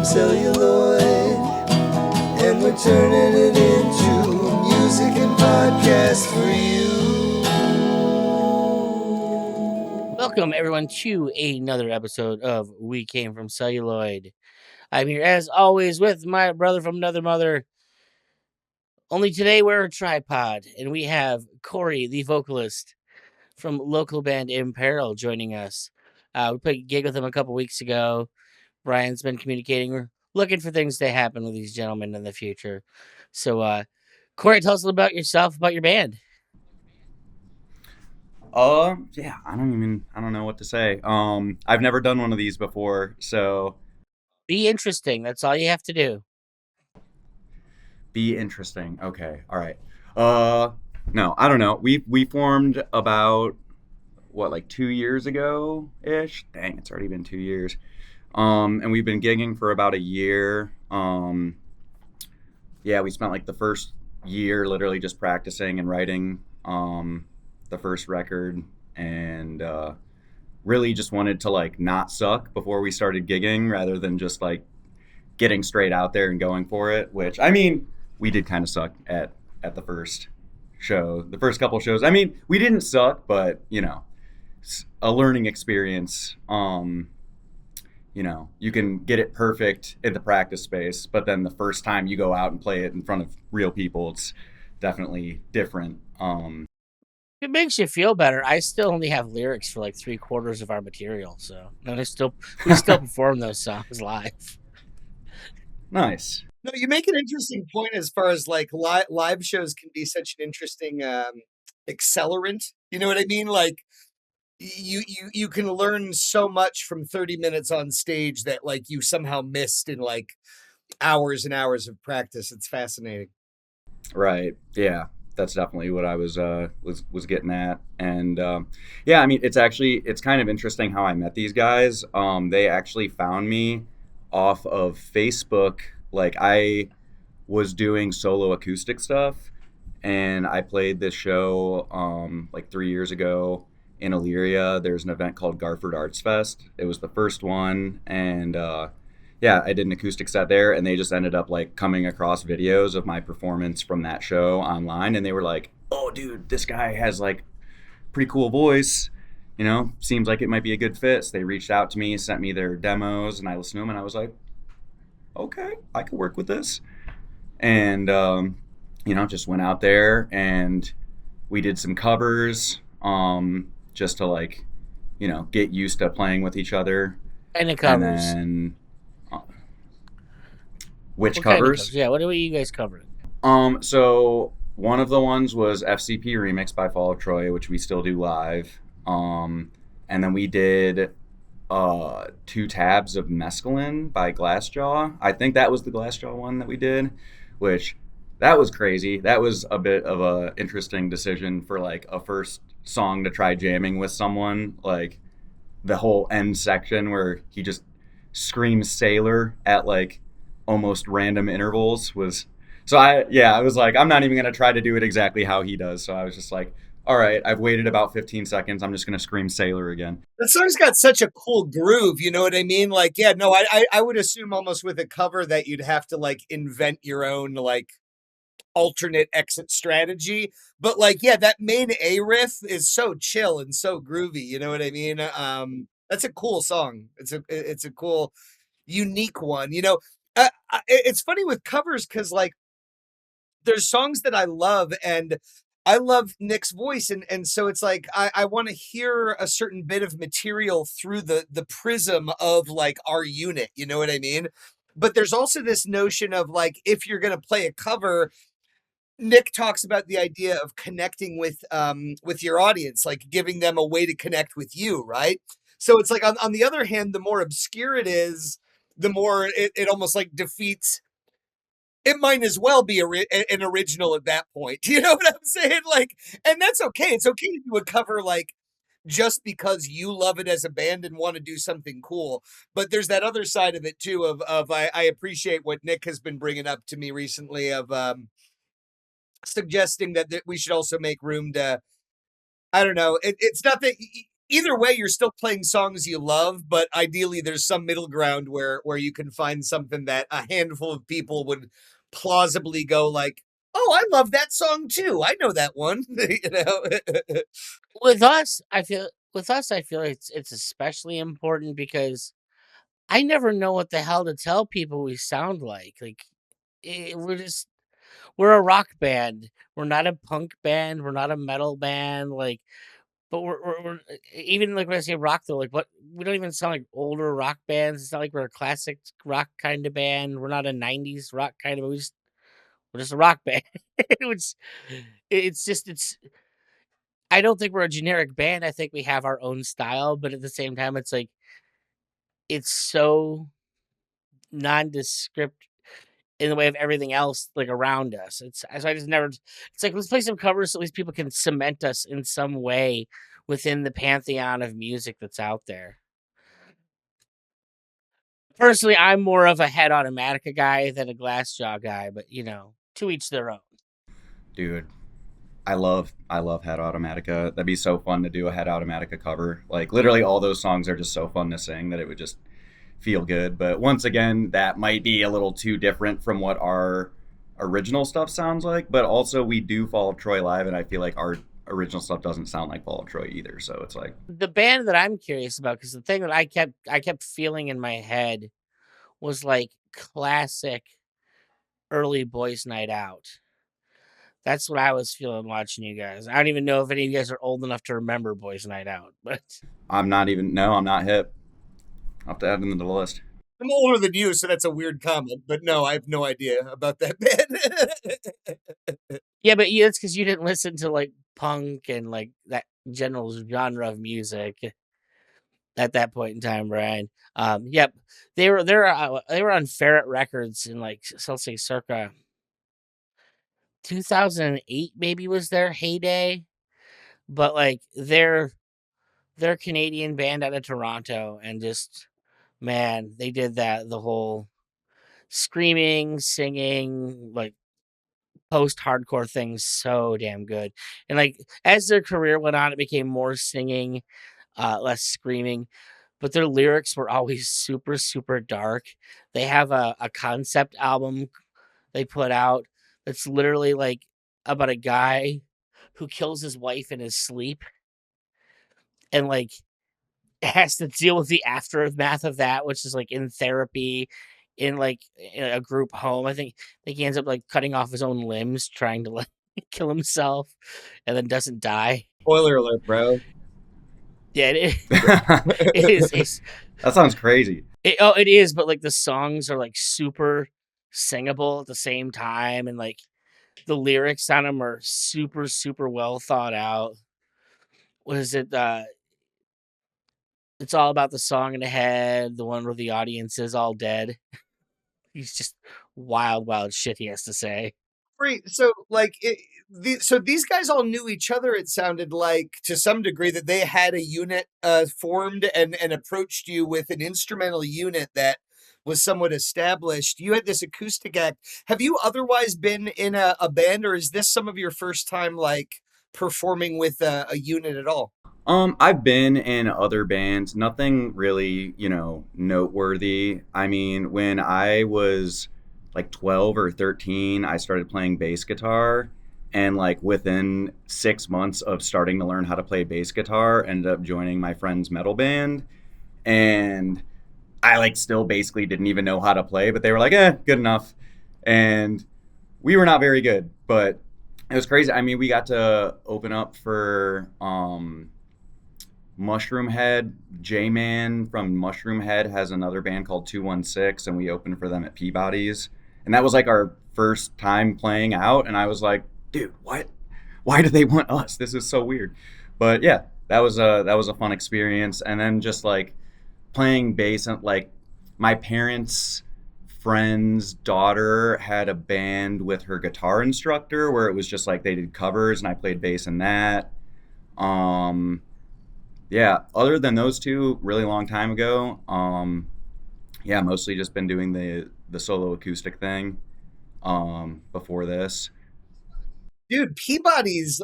celluloid, and we're turning it into music and podcast for you. Welcome, everyone, to another episode of We Came From Celluloid. I'm here, as always, with my brother from another mother. Only today we're a tripod, and we have Corey, the vocalist from local band Imperil, joining us. We played a gig with him a couple weeks ago. Brian's been communicating. We're looking for things to happen with these gentlemen in the future. So, Corey, tell us a little about yourself, about your band. Yeah, I don't know what to say. I've never done one of these before, so Be interesting. That's all you have to do. be interesting. Okay, all right. No, I don't know. We formed about like 2 years ago ish. Dang, it's already been 2 years. And we've been gigging for about a year. Yeah, we spent like the first year literally just practicing and writing the first record, and really just wanted to like not suck before we started gigging rather than just like getting straight out there and going for it, which I mean we did kind of suck at the first show, the first couple shows. I mean, we didn't suck, but you know, a learning experience. You know, you can get it perfect in the practice space, but then the first time you go out and play it in front of real people, it's definitely different. It makes you feel better. I still only have lyrics for like 3/4 of our material, so and we still perform those songs live. Nice. No, you make an interesting point as far as like live shows can be such an interesting accelerant. You know what I mean? Like you can learn so much from 30 minutes on stage that like you somehow missed in like hours and hours of practice. It's fascinating. Right. Yeah. That's definitely what I was getting at. And yeah, I mean, it's kind of interesting how I met these guys. They actually found me off of Facebook. Like I was doing solo acoustic stuff, and I played this show like 3 years ago in Elyria. There's an event called Garford Arts Fest. It was the first one, and yeah, I did an acoustic set there, and they just ended up like coming across videos of my performance from that show online, and they were like, "Oh, dude, this guy has like pretty cool voice. You know, seems like it might be a good fit." So they reached out to me, sent me their demos, and I listened to them, and I was like, "Okay, I could work with this." And you know, just went out there and we did some covers, just to like, you know, get used to playing with each other. And the covers. And then which What kind of covers? covers? Yeah, what are you guys covering? So one of the ones was FCP Remix by Fall of Troy, which we still do live. And then we did 2 tabs of Mescaline by Glassjaw. I think that was the Glassjaw one that we did, which that was crazy. That was a bit of a interesting decision for like a first song to try jamming with someone. Like the whole end section where he just screams sailor at like almost random intervals was, so I was like, I'm not even gonna try to do it exactly how he does. So I was just like, all right, I've waited about 15 seconds, I'm just gonna scream sailor again. The song's got such a cool groove, you know what I mean? Like, yeah, no, I would assume almost with a cover that you'd have to like invent your own like alternate exit strategy. But like, yeah, that main A riff is so chill and so groovy, you know what I mean? That's a cool song. It's a cool, unique one. You know, it's funny with covers because like there's songs that I love, and I love Nick's voice, and so it's like I want to hear a certain bit of material through the prism of like our unit, you know what I mean? But there's also this notion of like, if you're gonna play a cover, Nick talks about the idea of connecting with your audience, like giving them a way to connect with you, right? So it's like on the other hand, the more obscure it is, the more it almost like defeats. It might as well be an original at that point. You know what I'm saying? Like, and that's okay. It's okay to do a cover like just because you love it as a band and want to do something cool. But there's that other side of it too. Of I appreciate what Nick has been bringing up to me recently of suggesting that we should also make room to. I don't know. It's not that either way, you're still playing songs you love, but ideally there's some middle ground where you can find something that a handful of people would plausibly go like, oh, I love that song too. I know that one. You know? With us, I feel it's especially important because I never know what the hell to tell people we sound like. Like we're a rock band. We're not a punk band. We're not a metal band. Like, but we're even like when I say rock though, like what we don't even sound like older rock bands. It's not like we're a classic rock kind of band. We're not a '90s rock kind of. We're just a rock band. it's it's. I don't think we're a generic band. I think we have our own style, but at the same time, it's like it's so nondescript in the way of everything else like around us. So I just never. It's like let's play some covers so at least people can cement us in some way within the pantheon of music that's out there. Personally, I'm more of a Head Automatica guy than a Glassjaw guy, but to each their own. Dude, I love Head Automatica. That'd be so fun to do a Head Automatica cover. Like literally all those songs are just so fun to sing that it would just feel good. But once again, that might be a little too different from what our original stuff sounds like. But also we do Fall of Troy live, and I feel like our original stuff doesn't sound like Fall of Troy either. So it's like the band that I'm curious about, because the thing that I kept feeling in my head was like classic early Boys Night Out. That's what I was feeling watching you guys. I don't even know if any of you guys are old enough to remember Boys Night Out, but I'm not hip. I'll have to add them to the list. I'm older than you, so that's a weird comment. But no, I have no idea about that band. Yeah, but it's because you didn't listen to like punk and like that general genre of music at that point in time, Brian. Yep, they were on Ferret Records in like let's say circa 2008 maybe was their heyday, but like they're Canadian band out of Toronto, and just man, they did the whole screaming, singing, like post-hardcore thing so damn good. And like as their career went on, it became more singing, less screaming, but their lyrics were always super, super dark. They have a concept album they put out that's literally like about a guy who kills his wife in his sleep and like has to deal with the aftermath of that, which is like in therapy, in a group home. I think he ends up like cutting off his own limbs trying to like kill himself, and then doesn't die. Spoiler alert, bro. Yeah, it is. That sounds crazy. It is, but like the songs are like super singable at the same time, and like the lyrics on them are super, super well thought out. What is it? It's all about the song in the head, the one where the audience is all dead. He's just wild shit he has to say. Great. So, like, so these guys all knew each other. It sounded like to some degree that they had a unit formed and approached you with an instrumental unit that was somewhat established. You had this acoustic act. Have you otherwise been in a band, or is this some of your first time like performing with a unit at all? I've been in other bands, nothing really, noteworthy. I mean, when I was like 12 or 13, I started playing bass guitar, and like within 6 months of starting to learn how to play bass guitar, ended up joining my friend's metal band. And I like still basically didn't even know how to play, but they were like, good enough. And we were not very good, but it was crazy. I mean, we got to open up for, Mushroom Head. J-Man from Mushroom Head has another band called 216, and we opened for them at Peabody's. And that was like our first time playing out, and I was like, dude, what? Why do they want us? This is so weird. But yeah, that was a fun experience. And then just like playing bass, and like my parents' friend's daughter had a band with her guitar instructor where it was just like they did covers, and I played bass in that. Yeah, other than those two, really long time ago, yeah, mostly just been doing the solo acoustic thing before this. Dude, Peabody's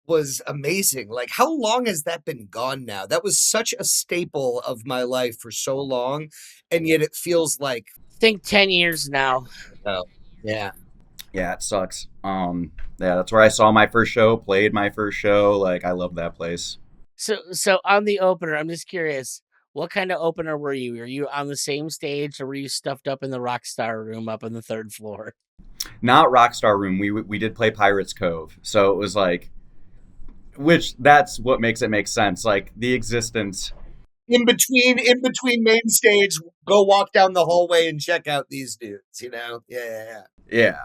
was amazing. Like, how long has that been gone now? That was such a staple of my life for so long, and yet it feels like, I think 10 years now. oh, yeah. Yeah, it sucks. Yeah, that's where I saw my first show, played my first show. Like, I love that place. So on the opener, I'm just curious, what kind of opener were you? Were you on the same stage, or were you stuffed up in the Rockstar room up on the 3rd floor? Not Rockstar Room. We did play Pirates Cove, so it was like, which that's what makes it make sense. Like the existence. In between main stage, go walk down the hallway and check out these dudes, you know? Yeah. Yeah.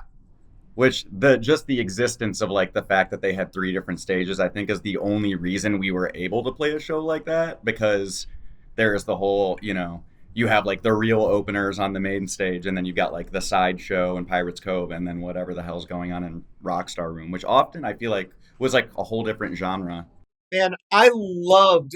Which just the existence of like the fact that they had 3 different stages, I think, is the only reason we were able to play a show like that, because there's the whole, you have like the real openers on the main stage, and then you've got like the side show in Pirates Cove, and then whatever the hell's going on in Rockstar Room, which often I feel like was like a whole different genre. Man, I loved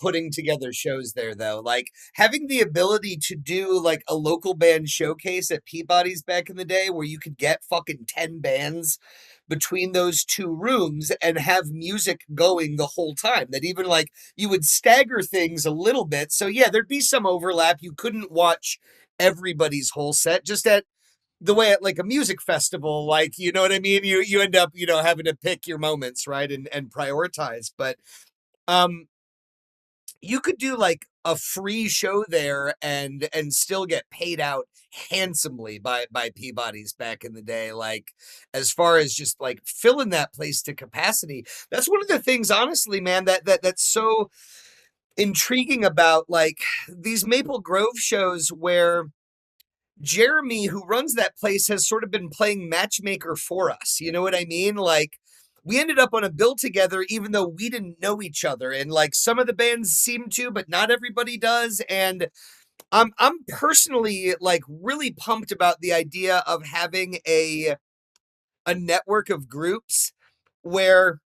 putting together shows there, though. Like, having the ability to do like a local band showcase at Peabody's back in the day, where you could get fucking 10 bands between those 2 rooms and have music going the whole time. That even like you would stagger things a little bit. So yeah, there'd be some overlap. You couldn't watch everybody's whole set, just at the way at like a music festival, like, you know what I mean? You end up, having to pick your moments, right? And prioritize. But you could do like a free show there and still get paid out handsomely by Peabody's back in the day. Like, as far as just like filling that place to capacity. That's one of the things, honestly, man, that's so intriguing about like these Maple Grove shows, where Jeremy, who runs that place, has sort of been playing matchmaker for us. You know what I mean? Like, we ended up on a bill together, even though we didn't know each other. And like some of the bands seem to, but not everybody does. And I'm personally like really pumped about the idea of having a network of groups where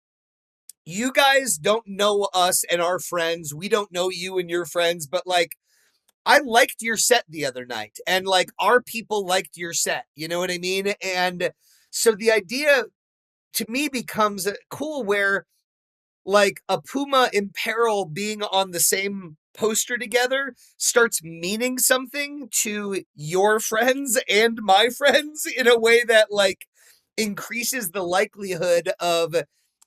you guys don't know us and our friends. We don't know you and your friends, but like, I liked your set the other night, and like our people liked your set. You know what I mean? And so the idea to me becomes cool, where like a Puma Imperil being on the same poster together starts meaning something to your friends and my friends in a way that like increases the likelihood of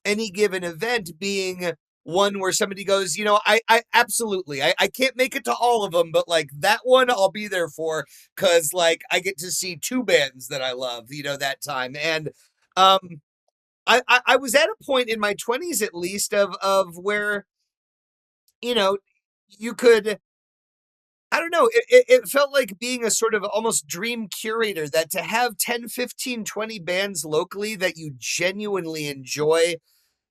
any given event being one where somebody goes, I absolutely, I can't make it to all of them, but like that one I'll be there for, because like I get to see 2 bands that I love, that time. And I was at a point in my 20s, at least, of where, you could, I don't know, it felt like being a sort of almost dream curator, that to have 10, 15, 20 bands locally that you genuinely enjoy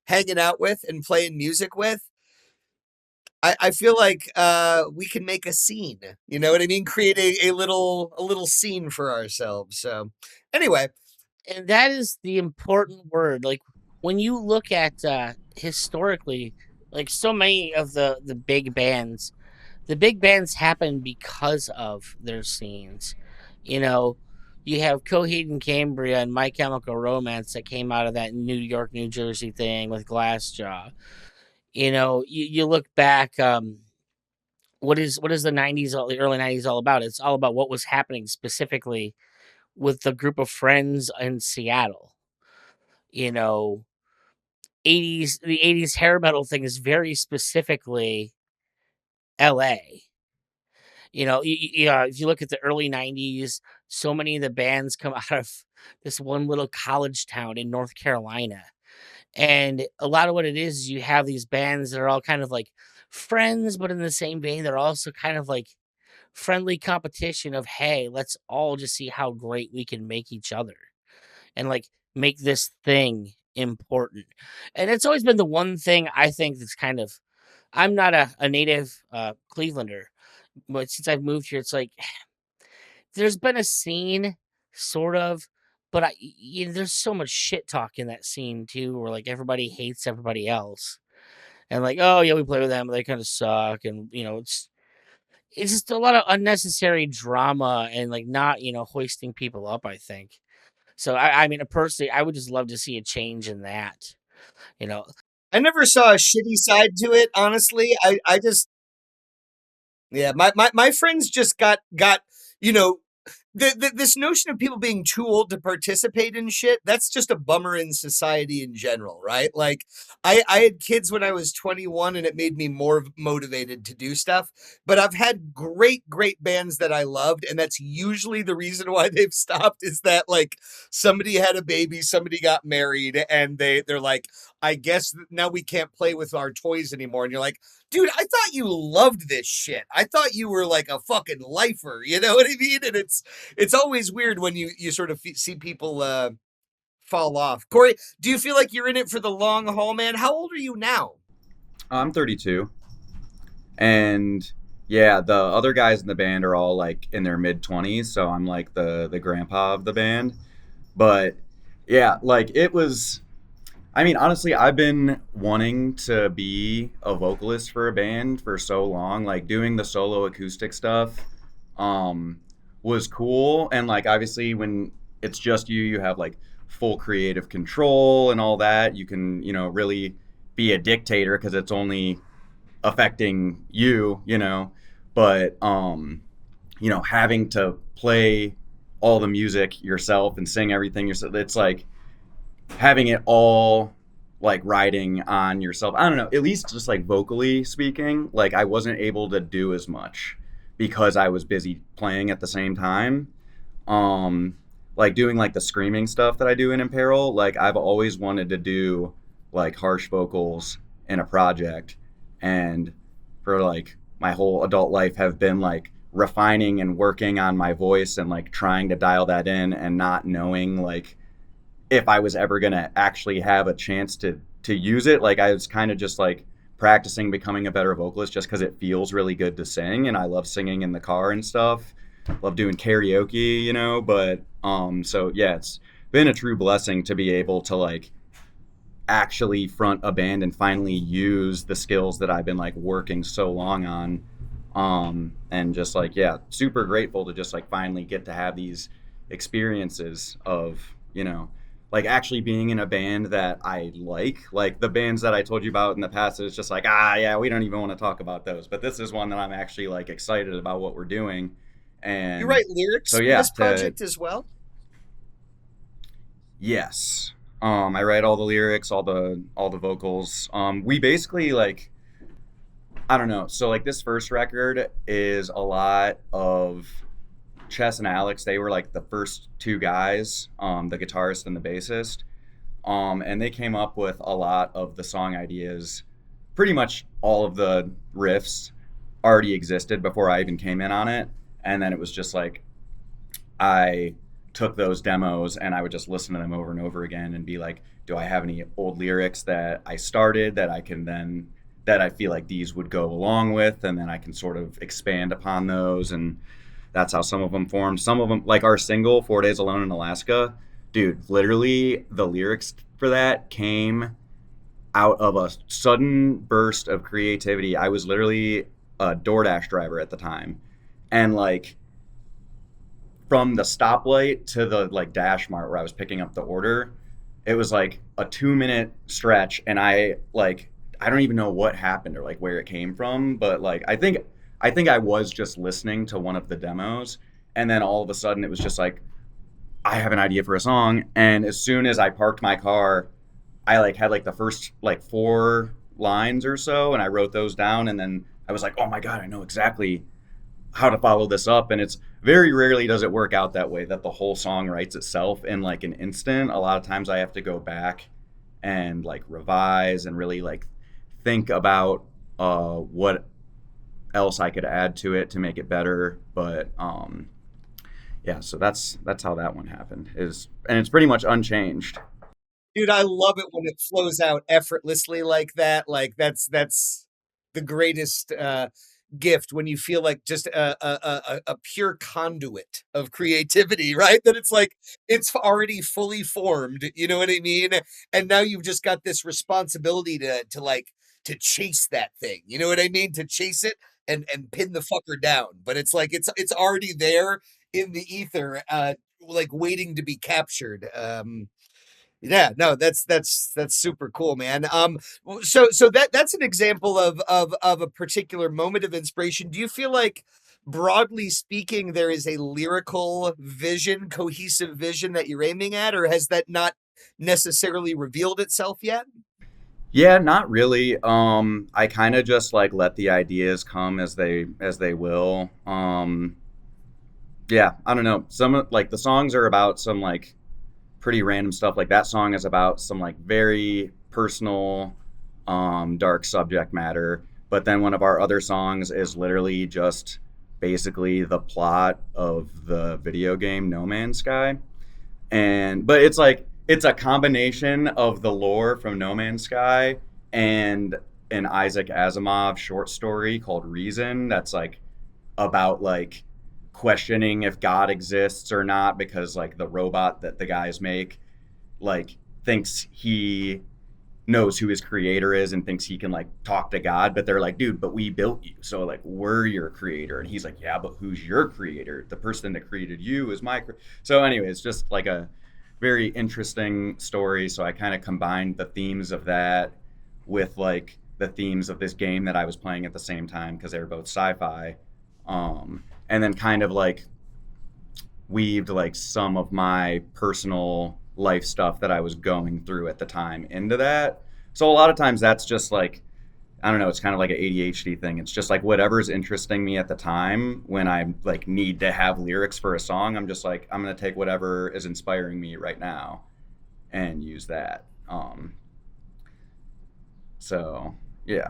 hanging out with and playing music with, I feel like we can make a scene. You know what I mean? Create a little scene for ourselves. So anyway, And that is the important word. Like, when you look at historically, like so many of the big bands happen because of their scenes. You have Coheed and Cambria and My Chemical Romance that came out of that New York, New Jersey thing with Glassjaw. You look back. What is the '90s, the early '90s all about? It's all about what was happening specifically with the group of friends in Seattle. You know, the '80s hair metal thing is very specifically L.A. If you look at the early '90s, so many of the bands come out of this one little college town in North Carolina. And a lot of what it is, you have these bands that are all kind of like friends, but in the same vein, they're also kind of like friendly competition of, hey, let's all just see how great we can make each other and like make this thing important. And it's always been the one thing I think that's kind of, I'm not a native Clevelander, but since I've moved here, it's like there's been a scene, sort of, but there's so much shit talk in that scene too, where like everybody hates everybody else, and like, oh yeah, we play with them, but they kind of suck, and it's just a lot of unnecessary drama and like not hoisting people up, I think. So I mean, personally, I would just love to see a change in that. You know, I never saw a shitty side to it, honestly. I just yeah, my friends just got you know this notion of people being too old to participate in shit, that's just a bummer in society in general, right? Like I had kids when I was 21 and it made me more motivated to do stuff, but I've had great bands that I loved, and that's usually the reason why they've stopped is that like somebody had a baby, somebody got married, and they're like, I guess now we can't play with our toys anymore. And you're like, dude, I thought you loved this shit. I thought you were like a fucking lifer, you know what I mean? And it's always weird when you sort of see people fall off. Corey, do you feel like you're in it for the long haul, man? How old are you now? I'm 32, and yeah, the other guys in the band are all like in their mid 20s, so I'm like the grandpa of the band. But yeah, like it was. I mean, honestly, I've been wanting to be a vocalist for a band for so long. Like doing the solo acoustic stuff um, was cool. And like obviously when it's just you have like full creative control and all that. You can, really be a dictator because it's only affecting you, But having to play all the music yourself and sing everything yourself, it's like having it all like riding on yourself. I don't know, at least just like vocally speaking, like I wasn't able to do as much because I was busy playing at the same time. Like doing like the screaming stuff that I do in Imperil, like I've always wanted to do like harsh vocals in a project, and for like my whole adult life have been like refining and working on my voice and like trying to dial that in and not knowing like if I was ever gonna actually have a chance to use it. Like I was kind of just like practicing becoming a better vocalist just because it feels really good to sing, and I love singing in the car and stuff. Love doing karaoke, But so yeah, it's been a true blessing to be able to like actually front a band and finally use the skills that I've been like working so long on. And just like, yeah, super grateful to just like finally get to have these experiences of, like actually being in a band that I like the bands that I told you about in the past. It's just like, yeah, we don't even want to talk about those. But this is one that I'm actually like excited about what we're doing. And You write lyrics so for yeah, this project as well? yes. I write all the lyrics, all the vocals. We basically like, I don't know. So like this first record is a lot of Chess and Alex. They were like the first two guys, the guitarist and the bassist. And they came up with a lot of the song ideas. Pretty much all of the riffs already existed before I even came in on it. And then it was just like I took those demos and I would just listen to them over and over again and be like, do I have any old lyrics that I started that I can then that I feel like these would go along with, and then I can sort of expand upon those. And that's how some of them formed. Some of them, like our single 4 Days Alone in Alaska, dude, literally the lyrics for that came out of a sudden burst of creativity. I was literally a DoorDash driver at the time, and like from the stoplight to the like dash mart where I was picking up the order, it was like a 2-minute stretch, and I don't even know what happened or like where it came from, but like I think I was just listening to one of the demos, and then all of a sudden it was just like I have an idea for a song. And as soon as I parked my car, I like had like the first like 4 lines or so, and I wrote those down, and then I was like, oh my god, I know exactly how to follow this up. And it's very rarely does it work out that way, that the whole song writes itself in like an instant. A lot of times I have to go back and like revise and really like think about what else I could add to it to make it better. But yeah, so that's how that one happened. And it's pretty much unchanged. Dude, I love it when it flows out effortlessly like that. Like that's the greatest gift, when you feel like just a pure conduit of creativity, right? That it's like it's already fully formed, you know what I mean? And now you've just got this responsibility to like to chase that thing, you know what I mean? To chase it and pin the fucker down. But it's like it's already there in the ether, like waiting to be captured. Yeah, no, that's super cool, man. So that's an example of a particular moment of inspiration. Do you feel like, broadly speaking, there is a lyrical vision, cohesive vision that you're aiming at, or has that not necessarily revealed itself yet? Yeah, not really. I kind of just like let the ideas come as they will. Yeah, I don't know. Some like the songs are about some like pretty random stuff. Like that song is about some like very personal, dark subject matter. But then one of our other songs is literally just basically the plot of the video game No Man's Sky. And but it's like it's a combination of the lore from No Man's Sky and an Isaac Asimov short story called Reason that's like about like questioning if God exists or not because like the robot that the guys make like thinks he knows who his creator is and thinks he can like talk to God, but they're like, dude, but we built you, so like we're your creator. And he's like, yeah, but who's your creator? The person that created you is so anyway, it's just like a very interesting story. So I kind of combined the themes of that with like the themes of this game that I was playing at the same time because they were both sci-fi, and then kind of like weaved like some of my personal life stuff that I was going through at the time into that. So a lot of times that's just like, I don't know, it's kind of like an ADHD thing. It's just like whatever's interesting me at the time when I like need to have lyrics for a song, I'm just like, I'm going to take whatever is inspiring me right now and use that. So yeah.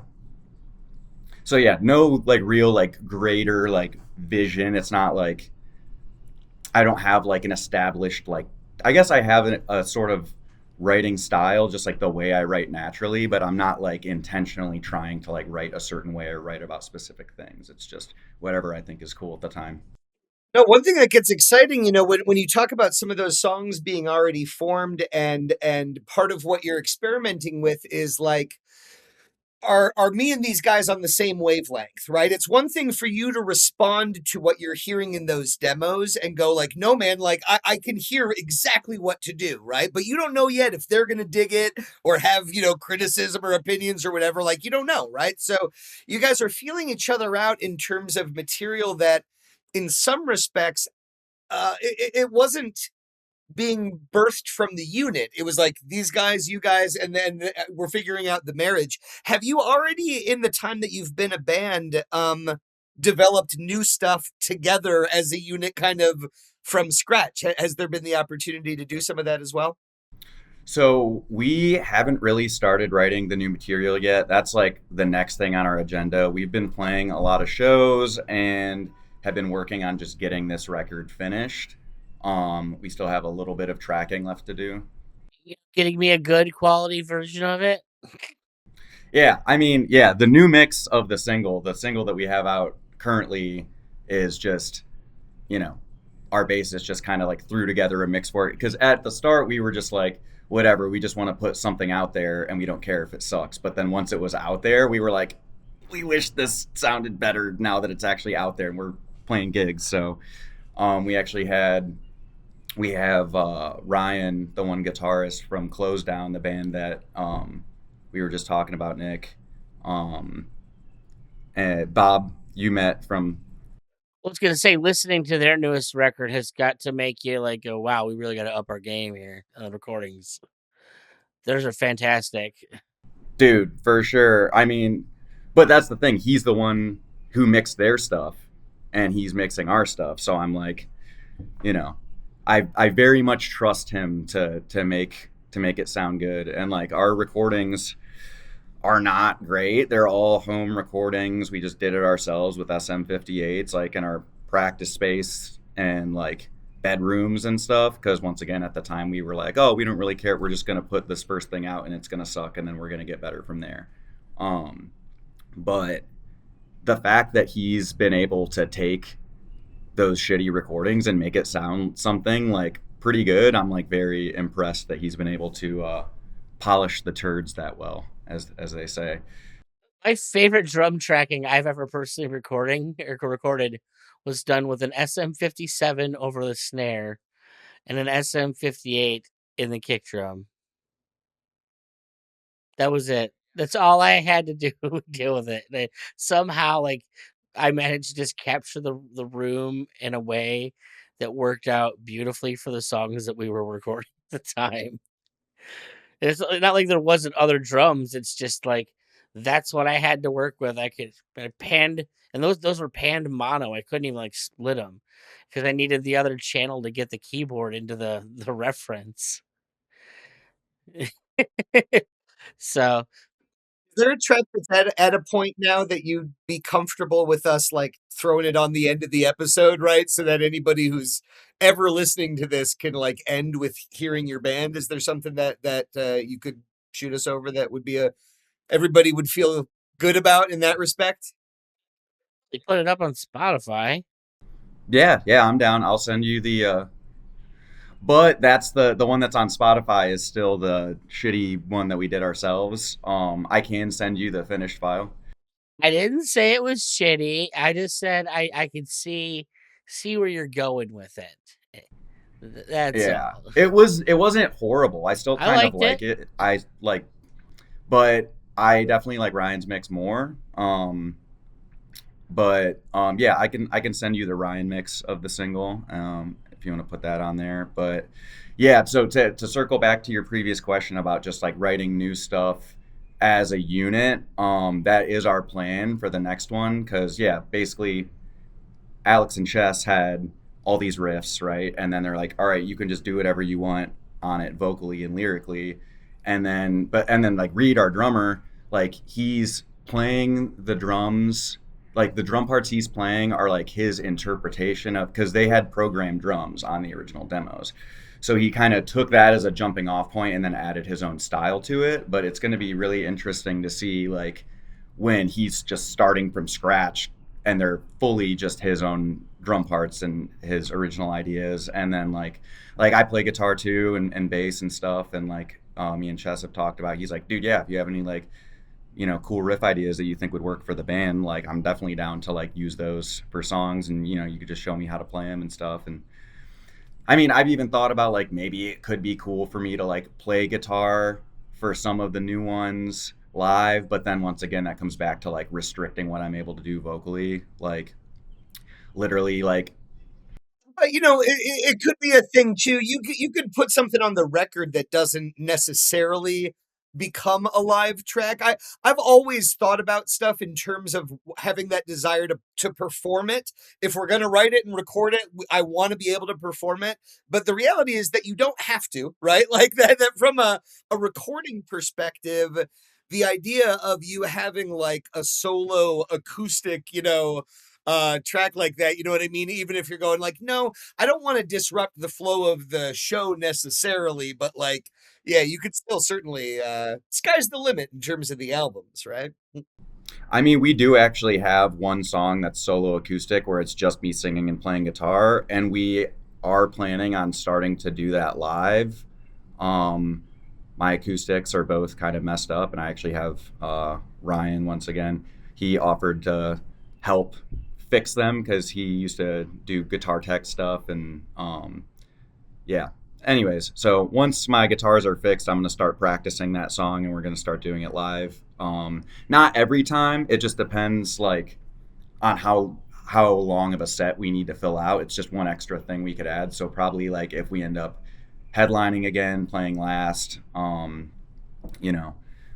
So yeah, no like real like greater like vision. It's not like I don't have like an established like I guess I have a sort of writing style just like the way I write naturally, but I'm not like intentionally trying to like write a certain way or write about specific things. It's just whatever I think is cool at the time. No, one thing that gets exciting, when you talk about some of those songs being already formed and part of what you're experimenting with is like, are me and these guys on the same wavelength, right? It's one thing for you to respond to what you're hearing in those demos and go like, no, man, like I can hear exactly what to do, right? But you don't know yet if they're going to dig it or have, criticism or opinions or whatever. Like, you don't know, right? So you guys are feeling each other out in terms of material that in some respects, it wasn't being birthed from the unit. It was like these guys, you guys, and then we're figuring out the marriage. Have you already, in the time that you've been a band, developed new stuff together as a unit kind of from scratch? Has there been the opportunity to do some of that as well? So we haven't really started writing the new material yet. That's like the next thing on our agenda. We've been playing a lot of shows and have been working on just getting this record finished. We still have a little bit of tracking left to do. Getting me a good quality version of it. Yeah, I mean, yeah, the new mix of the single that we have out currently is just, you know, our bassist just kind of like threw together a mix for it. Because at the start, we were just like, whatever, we just want to put something out there and we don't care if it sucks. But then once it was out there, we were like, we wish this sounded better now that it's actually out there and we're playing gigs. So we have Ryan, the one guitarist from Close Down, the band that we were just talking about, Nick. And Bob, you met from. I was gonna say, listening to their newest record has got to make you like go, "Wow, we really got to up our game here on the recordings." Those are fantastic. Dude, for sure. I mean, but that's the thing. He's the one who mixed their stuff, and he's mixing our stuff. So I'm like, you know, I very much trust him to make it sound good. And like our recordings are not great. They're all home recordings. We just did it ourselves with SM58s, like in our practice space and like bedrooms and stuff. Because once again, at the time, we were like, oh, we don't really care. We're just gonna put this first thing out, and it's gonna suck, and then we're gonna get better from there. But the fact that he's been able to take those shitty recordings and make it sound something like pretty good, I'm like very impressed that he's been able to polish the turds that well, as they say. My favorite drum tracking I've ever personally recorded was done with an SM57 over the snare and an SM58 in the kick drum. That was it. That's all I had to do deal with it. And somehow, like, I managed to just capture the room in a way that worked out beautifully for the songs that we were recording at the time. It's not like there wasn't other drums. It's just like that's what I had to work with. I panned, and those were panned mono. I couldn't even like split them because I needed the other channel to get the keyboard into the reference. So Is there a track that's at a point now that you'd be comfortable with us like throwing it on the end of the episode, right? So that anybody who's ever listening to this can like end with hearing your band. Is there something that you could shoot us over that would be everybody would feel good about in that respect? they put it up on Spotify. Yeah, I'm down. I'll send you the but that's the one that's on Spotify is still the shitty one that we did ourselves. I can send you the finished file. I didn't say it was shitty. I just said I could see where you're going with it. That's Yeah. all. It wasn't horrible. I still I kind of liked like it. But I definitely like Ryan's mix more. Yeah, I can send you the Ryan mix of the single if you want to put that on there. But yeah, so to circle back to your previous question about just like writing new stuff as a unit, that is our plan for the next one. Because yeah, basically Alex and Chess had all these riffs, right? And then they're like, all right, you can just do whatever you want on it vocally and lyrically. And then like Reed, our drummer, like he's playing the drums, like the drum parts he's playing are like his interpretation of, because they had programmed drums on the original demos. So he kind of took that as a jumping off point and then added his own style to it. But it's going to be really interesting to see like when he's just starting from scratch and they're fully just his own drum parts and his original ideas. And then like I play guitar too and bass and stuff. And like me and Chess have talked about, he's like, dude, yeah, if you have any like, you know, cool riff ideas that you think would work for the band, like I'm definitely down to like use those for songs. And, you know, you could just show me how to play them and stuff. And I mean, I've even thought about like maybe it could be cool for me to like play guitar for some of the new ones live, but then once again that comes back to like restricting what I'm able to do vocally, like literally like But you know, it could be a thing too. You could put something on the record that doesn't necessarily become a live track. I've always thought about stuff in terms of having that desire to perform it. If we're gonna write it and record it, I want to be able to perform it. But the reality is that you don't have to, right? Like that from a recording perspective, the idea of you having like a solo acoustic, you know, track like that, you know what I mean? Even if you're going like, no, I don't want to disrupt the flow of the show necessarily, but like, yeah, you could still certainly sky's the limit in terms of the albums, right? I mean, we do actually have one song that's solo acoustic where it's just me singing and playing guitar, and we are planning on starting to do that live. My acoustics are both kind of messed up, and I actually have Ryan, once again, he offered to help fix them because he used to do guitar tech stuff. And yeah, anyways, so once my guitars are fixed, I'm going to start practicing that song and we're going to start doing it live. Not every time, it just depends like on how long of a set we need to fill out. It's just one extra thing we could add. So probably like if we end up headlining again, playing last, you know,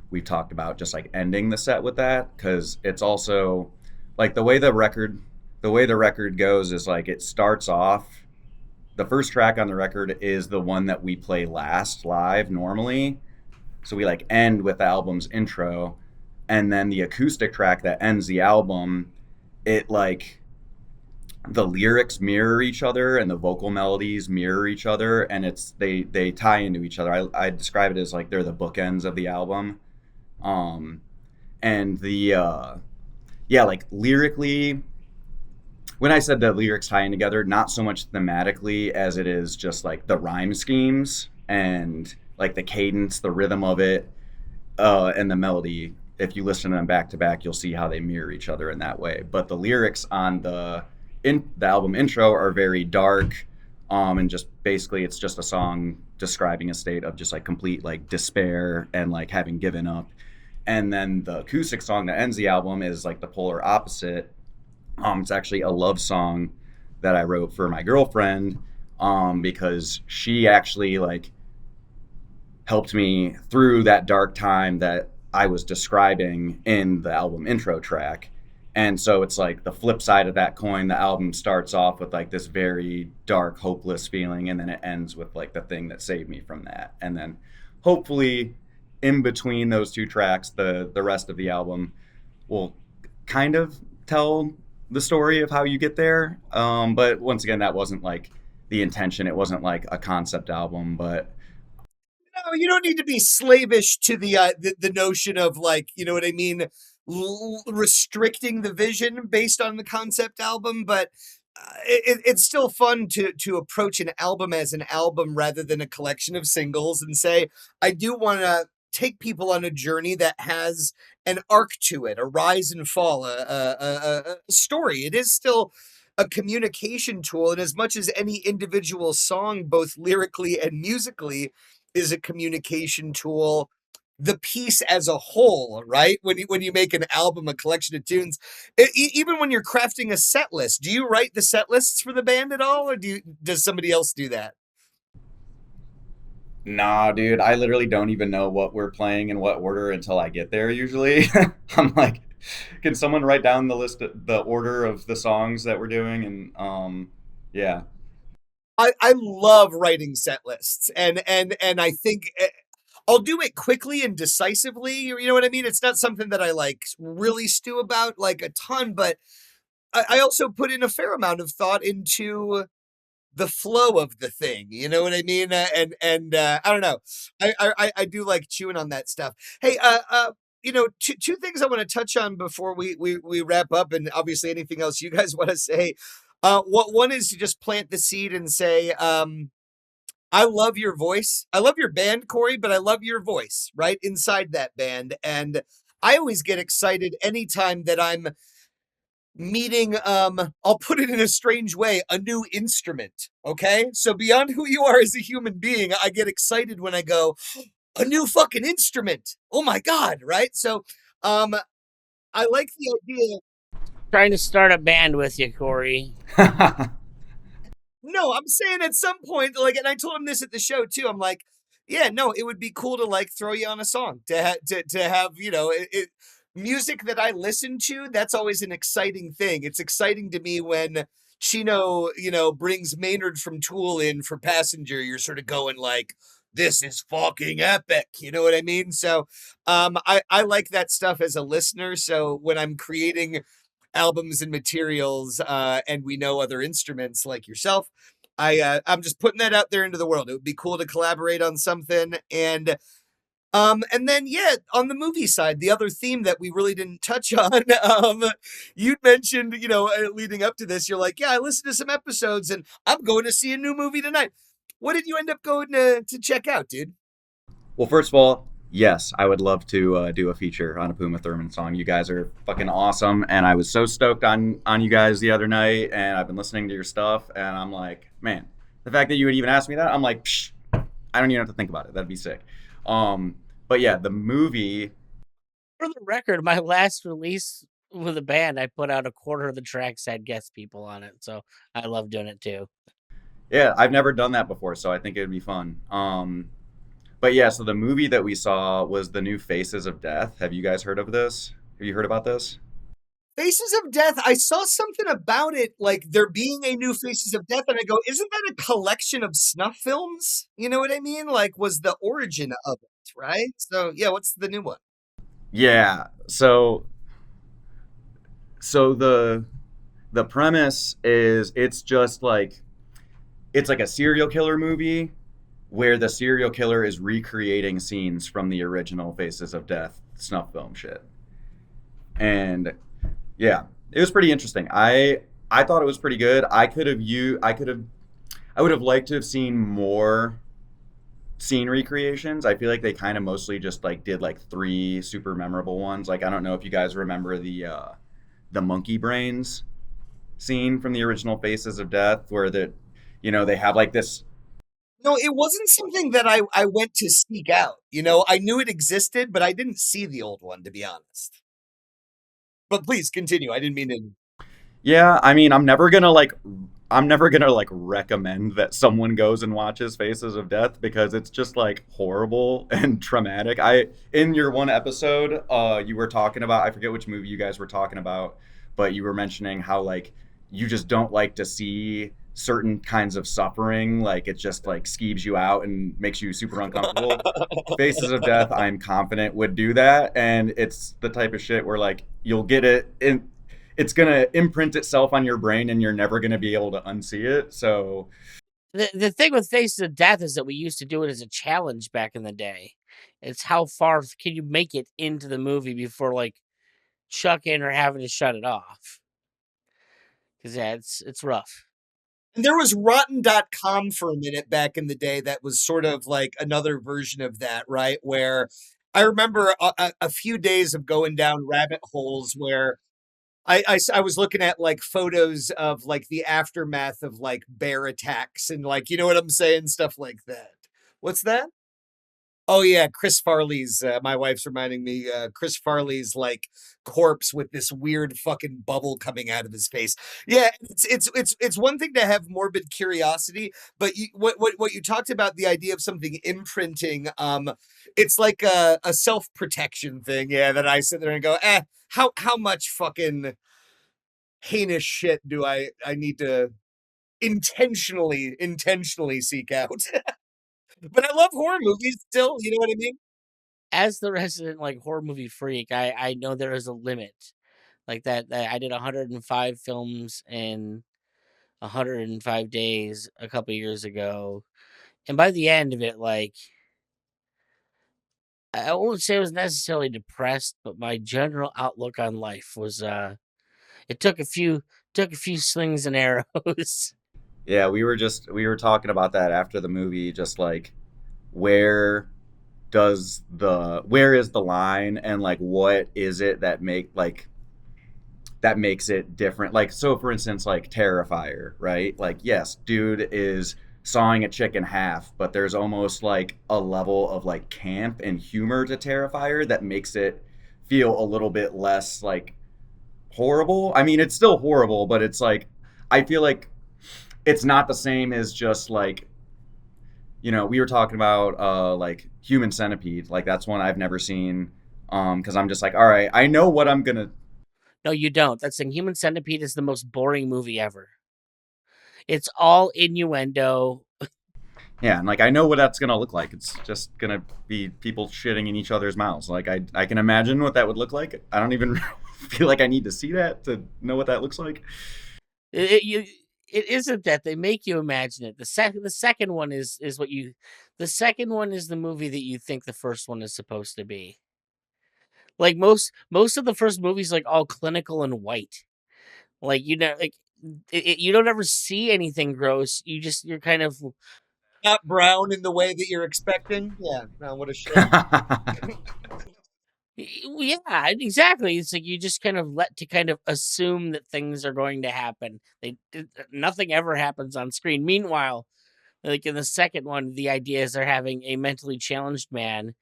we've talked about just like ending the set with that, because it's also like the way the record goes is like it starts off, the first track on the record is the one that we play last live normally, so we like end with the album's intro, and then the acoustic track that ends the album, it like the lyrics mirror each other and the vocal melodies mirror each other, and it's they tie into each other. I describe it as like they're the bookends of the album. And the yeah, like lyrically, when I said the lyrics tying together, not so much thematically as it is just like the rhyme schemes and like the cadence, the rhythm of it, and the melody. If you listen to them back to back, you'll see how they mirror each other in that way. But the lyrics on the album intro are very dark, And just basically it's just a song describing a state of just like complete like despair and like having given up. And then the acoustic song that ends the album is like the polar opposite. It's actually a love song that I wrote for my girlfriend, because she actually like helped me through that dark time that I was describing in the album intro track. And so it's like the flip side of that coin. The album starts off with like this very dark, hopeless feeling, and then it ends with like the thing that saved me from that. And then hopefully in between those two tracks, the rest of the album will kind of tell the story of how you get there. But once again, that wasn't like the intention. It wasn't like a concept album, but No, you don't need to be slavish to the notion of like, you know what I mean, restricting the vision based on the concept album, but it's still fun to approach an album as an album rather than a collection of singles and say, I do want to take people on a journey that has an arc to it, a rise and fall, a story. It is still a communication tool, and as much as any individual song, both lyrically and musically, is a communication tool, the piece as a whole, right? When you make an album, a collection of tunes, even when you're crafting a set list, do you write the set lists for the band at all, or does somebody else do that? nah, dude, I literally don't even know what we're playing in what order until I get there usually. I'm like, can someone write down the list, the order of the songs that we're doing? And yeah. I love writing set lists, and I think I'll do it quickly and decisively. You know what I mean? It's not something that I like really stew about like a ton, but I also put in a fair amount of thought into the flow of the thing. You know what I mean? And I don't know. I do like chewing on that stuff. Hey, you know, two things I want to touch on before we wrap up, and obviously anything else you guys want to say. What one is to just plant the seed and say, I love your voice. I love your band, Corey, but I love your voice, right? Inside that band. And I always get excited anytime that I'm meeting, I'll put it in a strange way, a new instrument. Okay. So beyond who you are as a human being, I get excited when I go, a new fucking instrument. Oh my God. Right. So, I like the idea. Trying to start a band with you, Corey. No, I'm saying at some point, like, and I told him this at the show too. I'm like, yeah, no, it would be cool to like throw you on a song to have, you know, music that I listen to. That's always an exciting thing. It's exciting to me when Chino, you know, brings Maynard from Tool in for Passenger. You're sort of going like, this is fucking epic. You know what I mean? So, I like that stuff as a listener. So when I'm creating albums and materials, and we know other instruments like yourself, I'm just putting that out there into the world. It would be cool to collaborate on something. And then yeah, on the movie side, the other theme that we really didn't touch on, you'd mentioned, you know, leading up to this, you're like, yeah, I listened to some episodes and I'm going to see a new movie tonight. What did you end up going to check out, dude? Well, first of all, yes, I would love to do a feature on a Puma Thurman song. You guys are fucking awesome, and I was so stoked on you guys the other night, and I've been listening to your stuff, and I'm like, man, the fact that you would even ask me that, I'm like, psh, I don't even have to think about it. That'd be sick. But yeah, the movie. For the record, my last release with a band, I put out a quarter of the tracks had guest people on it, so I love doing it too. Yeah, I've never done that before, so I think it would be fun. But yeah, so the movie that we saw was the new Faces of Death. Have you guys heard of this? Have you heard about this? Faces of Death. I saw something about it, like there being a new Faces of Death, and I go, isn't that a collection of snuff films? You know what I mean? Like, was the origin of it, right? So yeah, what's the new one? Yeah. So the premise is it's like a serial killer movie where the serial killer is recreating scenes from the original Faces of Death snuff film shit. And yeah, it was pretty interesting. I thought it was pretty good. I would have liked to have seen more scene recreations. I feel like they kind of mostly just like did like 3 super memorable ones. Like, I don't know if you guys remember the monkey brains scene from the original Faces of Death, where they have like this. No, it wasn't something that I went to seek out. I knew it existed, but I didn't see the old one, to be honest. But please continue. I didn't mean to. Yeah, I mean, I'm never gonna like recommend that someone goes and watches Faces of Death because it's just like horrible and traumatic. In your one episode, you were talking about, I forget which movie you guys were talking about, but you were mentioning how like you just don't like to see certain kinds of suffering, like it just like skeeves you out and makes you super uncomfortable. Faces of Death, I'm confident would do that, and it's the type of shit where like you'll get it in, it's gonna imprint itself on your brain and you're never gonna be able to unsee it. So The thing with Faces of Death is that we used to do it as a challenge back in the day. It's how far can you make it into the movie before like chucking or having to shut it off. Because yeah, it's rough. And there was Rotten.com for a minute back in the day that was sort of like another version of that, right? Where I remember a few days of going down rabbit holes where I was looking at like photos of like the aftermath of like bear attacks and like, you know what I'm saying? Stuff like that. What's that? Oh yeah, Chris Farley's. My wife's reminding me. Chris Farley's like corpse with this weird fucking bubble coming out of his face. Yeah, it's one thing to have morbid curiosity, but what you talked about, the idea of something imprinting. It's like a self protection thing. Yeah, that I sit there and go, how much fucking heinous shit do I need to intentionally seek out? But I love horror movies still, you know what I mean? As the resident like horror movie freak, I know there is a limit. Like that I did 105 films in 105 days a couple years ago. And by the end of it, like I won't say I was necessarily depressed, but my general outlook on life was it took a few slings and arrows. yeah, we were talking about that after the movie, just like where where is the line, and like what is it that makes it different. Like, so for instance, like Terrifier, right? Like, yes, dude is sawing a chick in half, but there's almost like a level of like camp and humor to Terrifier that makes it feel a little bit less like horrible. I mean, it's still horrible, but it's like, I feel like it's not the same as just like, we were talking about like Human Centipede. Like, that's one I've never seen, because I'm just like, all right, I know what I'm gonna. No, you don't. That's the Human Centipede is the most boring movie ever. It's all innuendo. Yeah, and like I know what that's gonna look like. It's just gonna be people shitting in each other's mouths. Like I can imagine what that would look like. I don't even feel like I need to see that to know what that looks like. It isn't that they make you imagine it. The second one is what you. The second one is the movie that you think the first one is supposed to be. Like most of the first movies, like all clinical and white. Like like you don't ever see anything gross. You're kind of Not brown in the way that you're expecting. Yeah, no, what a shame. yeah, exactly. It's like you just kind of kind of assume that things are going to happen. Nothing ever happens on screen. Meanwhile, like in the second one, the idea is they're having a mentally challenged man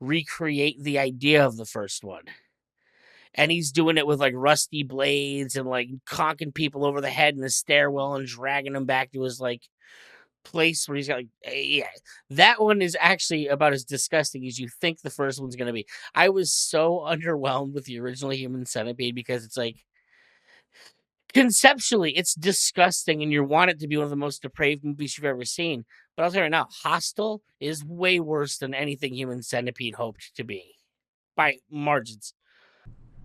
recreate the idea of the first one. And he's doing it with like rusty blades and like conking people over the head in the stairwell and dragging them back to his like place where he's got like, yeah, that one is actually about as disgusting as you think the first one's gonna be. I was so underwhelmed with the original Human Centipede because it's like conceptually it's disgusting and you want it to be one of the most depraved movies you've ever seen. But I'll tell you right now, Hostel is way worse than anything Human Centipede hoped to be by margins.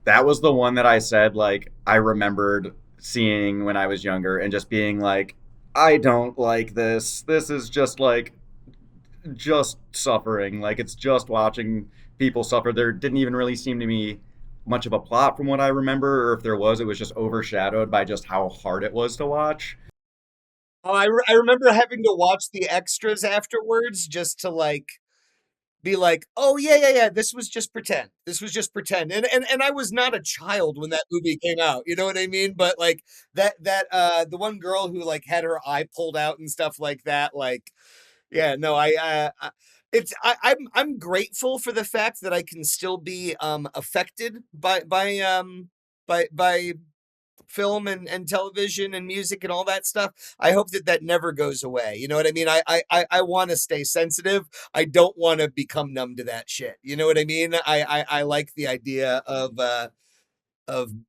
That was the one that I said like I remembered seeing when I was younger and just being like, I don't like this. This is just like just suffering. Like, it's just watching people suffer. There didn't even really seem to be much of a plot from what I remember, or if there was, it was just overshadowed by just how hard it was to watch. Oh, I remember having to watch the extras afterwards just to like be like, oh yeah, this was just pretend. This was just pretend. And I was not a child when that movie came out. You know what I mean? But like the one girl who like had her eye pulled out and stuff like that, like, yeah, no, I'm grateful for the fact that I can still be affected by film and television and music and all that stuff. I hope that never goes away. You know what I mean? I want to stay sensitive. I don't want to become numb to that shit. You know what I mean? I like the idea of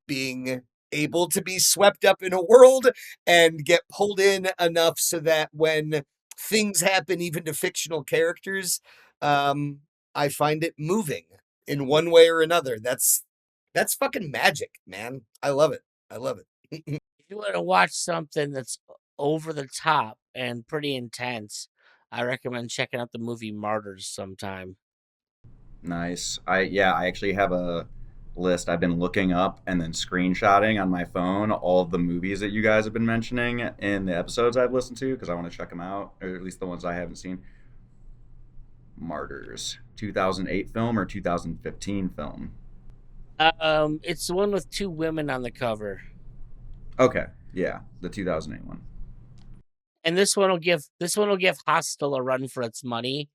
being able to be swept up in a world and get pulled in enough so that when things happen, even to fictional characters, I find it moving in one way or another. That's fucking magic, man. I love it. I love it. If you want to watch something that's over the top and pretty intense, I recommend checking out the movie Martyrs sometime. Nice. I actually have a list I've been looking up and then screenshotting on my phone all of the movies that you guys have been mentioning in the episodes I've listened to because I want to check them out, or at least the ones I haven't seen. Martyrs, 2008 film or 2015 film? It's the one with two women on the cover. Okay, yeah, the 2008 one. And this one will give Hostel a run for its money,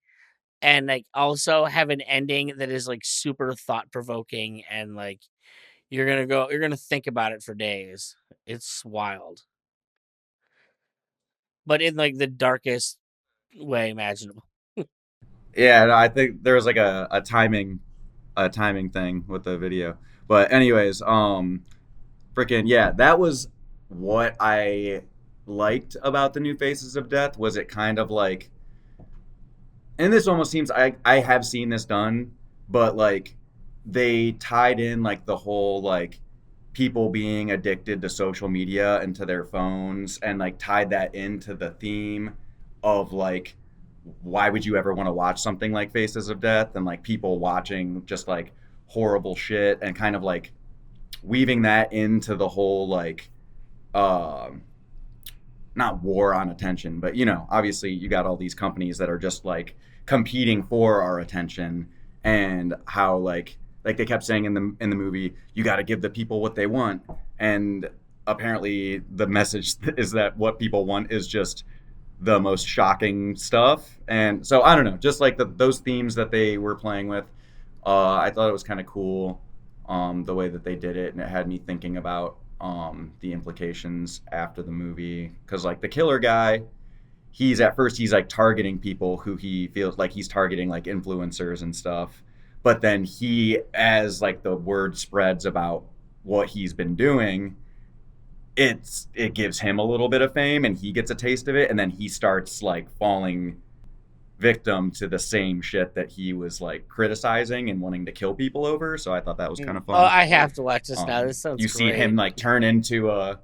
and like also have an ending that is like super thought provoking, and like you're gonna think about it for days. It's wild, but in like the darkest way imaginable. Yeah, no, I think there was like a timing thing with the video. But anyways, freaking yeah, that was what I liked about the New Faces of Death. Was it kind of like, and this almost seems I have seen this done, but like they tied in like the whole like people being addicted to social media and to their phones, and like tied that into the theme of like, why would you ever want to watch something like Faces of Death, and like people watching just like horrible shit, and kind of like weaving that into the whole like not war on attention, but you know, obviously you got all these companies that are just like competing for our attention, and how like they kept saying in the movie, you got to give the people what they want, and apparently the message is that what people want is just the most shocking stuff. And so I don't know, just like those themes that they were playing with, I thought it was kind of cool, the way that they did it, and it had me thinking about the implications after the movie, because like the killer guy, he's like targeting people who he feels like he's targeting, like influencers and stuff, but then he, as like the word spreads about what he's been doing, it gives him a little bit of fame and he gets a taste of it, and then he starts like falling victim to the same shit that he was like criticizing and wanting to kill people over. So I thought that was kind of fun. Oh, I have to watch this now. This sounds you great. see him like turn into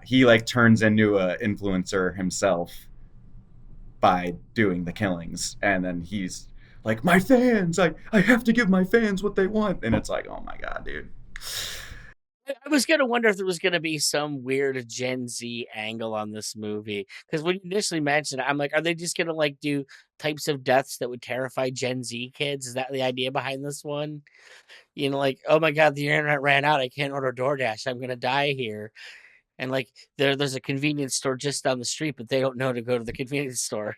he like turns into a influencer himself by doing the killings, and then he's like, my fans, I have to give my fans what they want, and it's like, oh my god, dude. I was gonna wonder if there was gonna be some weird Gen Z angle on this movie, because when you initially mentioned it, I'm like, are they just gonna like do types of deaths that would terrify Gen Z kids? Is that the idea behind this one? You know, like, oh my god, the internet ran out. I can't order DoorDash. I'm gonna die here. And like, there's a convenience store just down the street, but they don't know to go to the convenience store.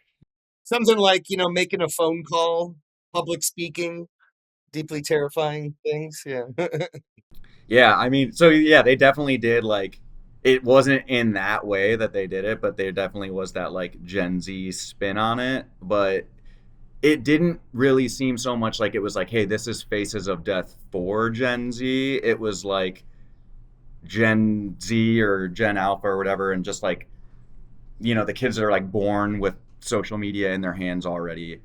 Something like, you know, making a phone call, public speaking, deeply terrifying things. Yeah. Yeah, I mean, so yeah, they definitely did, like, it wasn't in that way that they did it, but there definitely was that like Gen Z spin on it. But it didn't really seem so much like it was like, hey, this is Faces of Death for Gen Z. It was like Gen Z or Gen Alpha or whatever, and just like, you know, the kids that are like born with social media in their hands already.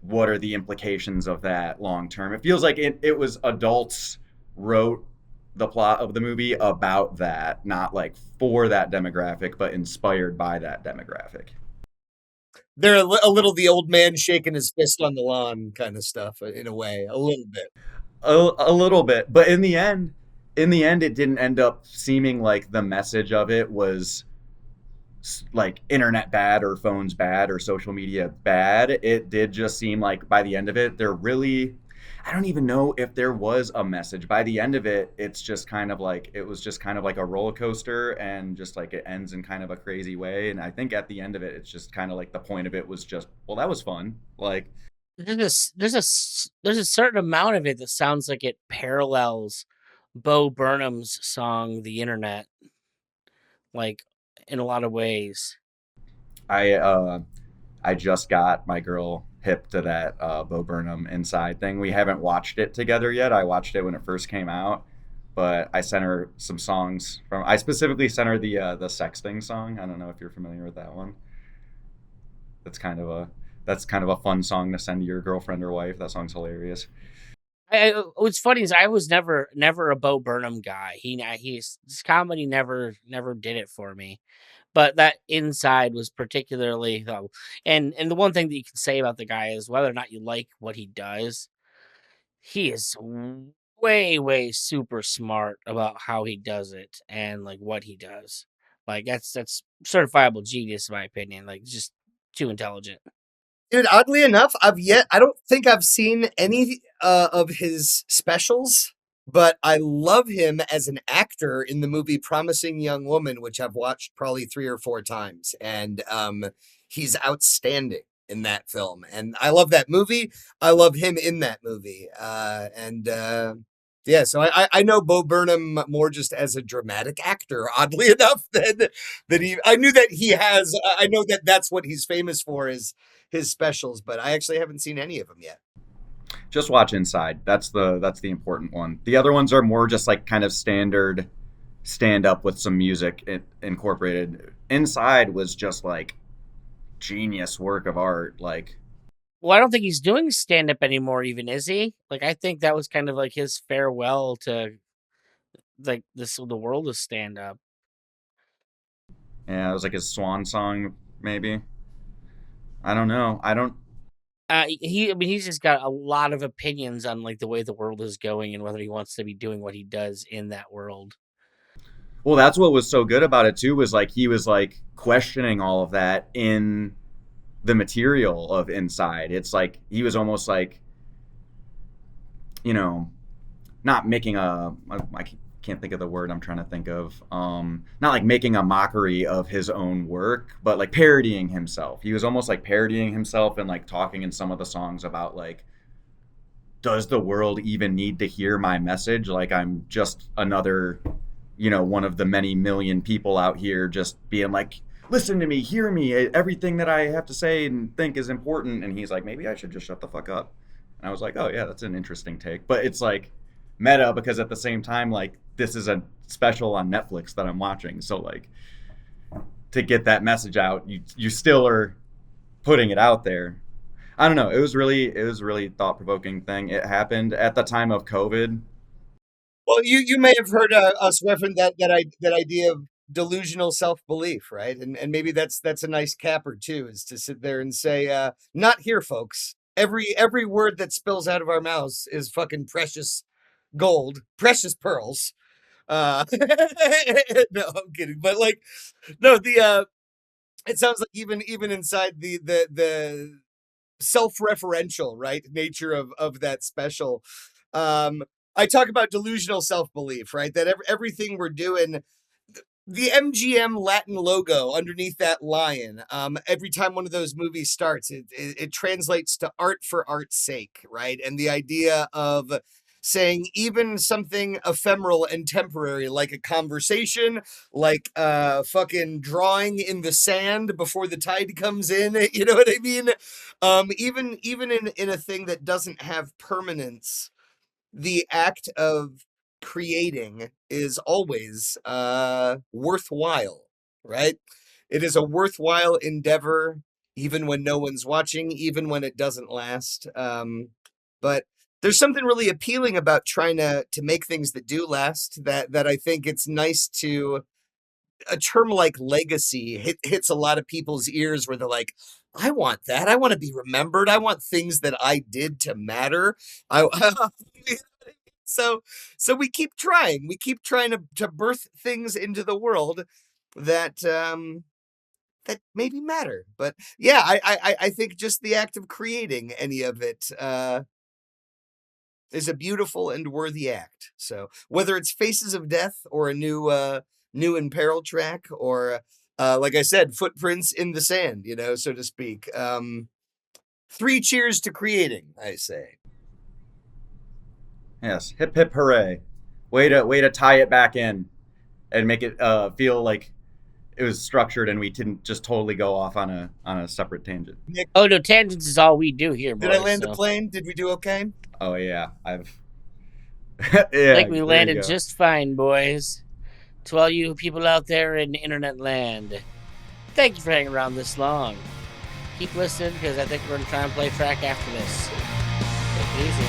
What are the implications of that long term? It feels like it was adults wrote the plot of the movie about that, not like for that demographic, but inspired by that demographic. They're a little the old man shaking his fist on the lawn kind of stuff, in a way, a little bit. A little bit, but in the end, it didn't end up seeming like the message of it was like internet bad or phones bad or social media bad. It did just seem like by the end of it, they're really, I don't even know if there was a message. By the end of it, it's just kind of like, it was just kind of like a roller coaster and just like it ends in kind of a crazy way. And I think at the end of it, it's just kind of like the point of it was just, well, that was fun. Like, There's a certain amount of it that sounds like it parallels Bo Burnham's song "The Internet," like in a lot of ways. I I just got my girl hip to that Bo Burnham Inside thing. We haven't watched it together yet. I watched it when it first came out, but I sent her some songs from. I specifically sent her the sexting song. I don't know if you're familiar with that one. That's kind of a that's kind of a fun song to send to your girlfriend or wife. That song's hilarious. What's funny is I was never a Bo Burnham guy. His comedy never did it for me. But that Inside was particularly and the one thing that you can say about the guy is whether or not you like what he does, he is way super smart about how he does it and like what he does. Like that's certifiable genius in my opinion. Like just too intelligent. Dude, oddly enough, I don't think I've seen any of his specials, but I love him as an actor in the movie Promising Young Woman, which I've watched probably 3 or 4 times. And he's outstanding in that film. And I love that movie. I love him in that movie. Yeah, so I know Bo Burnham more just as a dramatic actor, oddly enough, than I knew that he has. I know that that's what he's famous for is his specials, but I actually haven't seen any of them yet. Just watch Inside. That's the important one. The other ones are more just like kind of standard stand up with some music incorporated. Inside was just like genius work of art. Like, Well, I don't think he's doing stand up anymore, even is he? Like I think that was kind of like his farewell to like the world of stand up. yeah, it was like his swan song, maybe. I don't know. I don't. I mean, he's just got a lot of opinions on like the way the world is going and whether he wants to be doing what he does in that world. Well, that's what was so good about it too. Was like he was like questioning all of that in the material of Inside. It's like he was almost like, you know, not making I can't think of the word I'm trying to think of. Not like making a mockery of his own work, but like parodying himself. He was almost like parodying himself and like talking in some of the songs about like, does the world even need to hear my message? Like I'm just another, one of the many million people out here just being like, listen to me, hear me, everything that I have to say and think is important. And he's like, maybe I should just shut the fuck up. And I was like, oh yeah, that's an interesting take. But it's like meta because at the same time, like this is a special on Netflix that I'm watching. So like to get that message out, you still are putting it out there. I don't know. It was really thought provoking thing. It happened at the time of COVID. Well, you may have heard us reference that idea of delusional self belief, right? And maybe that's a nice capper too, is to sit there and say, not here, folks. Every word that spills out of our mouths is fucking precious gold, precious pearls. No, I'm kidding. But like, no, it sounds like even inside the self-referential, right, nature of that special. I talk about delusional self-belief, right? That everything we're doing, the MGM Latin logo underneath that lion, every time one of those movies starts, it translates to art for art's sake, right? And the idea of saying even something ephemeral and temporary, like a conversation, like fucking drawing in the sand before the tide comes in, you know what I mean? Even in a thing that doesn't have permanence, the act of creating is always worthwhile, right? It is a worthwhile endeavor, even when no one's watching, even when it doesn't last. But there's something really appealing about trying to make things that do last, that I think it's nice to, a term like legacy hits a lot of people's ears where they're like, I want that. I want to be remembered. I want things that I did to matter. I so we keep trying. We keep trying to birth things into the world that that maybe matter. But yeah, I think just the act of creating any of it is a beautiful and worthy act. So whether it's Faces of Death or a new Imperil track, or like I said, footprints in the sand, so to speak. 3 cheers to creating, I say. Yes, hip hip hooray! Way to tie it back in and make it feel like it was structured and we didn't just totally go off on a separate tangent. Nick, Oh no, tangents is all we do here, boys. did I land the plane? Did we do okay? Oh yeah, I've. I think we there landed you go. just fine, boys. To all you people out there in internet land, thank you for hanging around this long. Keep listening, because I think we're going to try and play a track after this. Take it easy.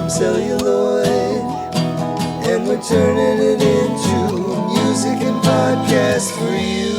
Celluloid, and we're turning it into music and podcast for you.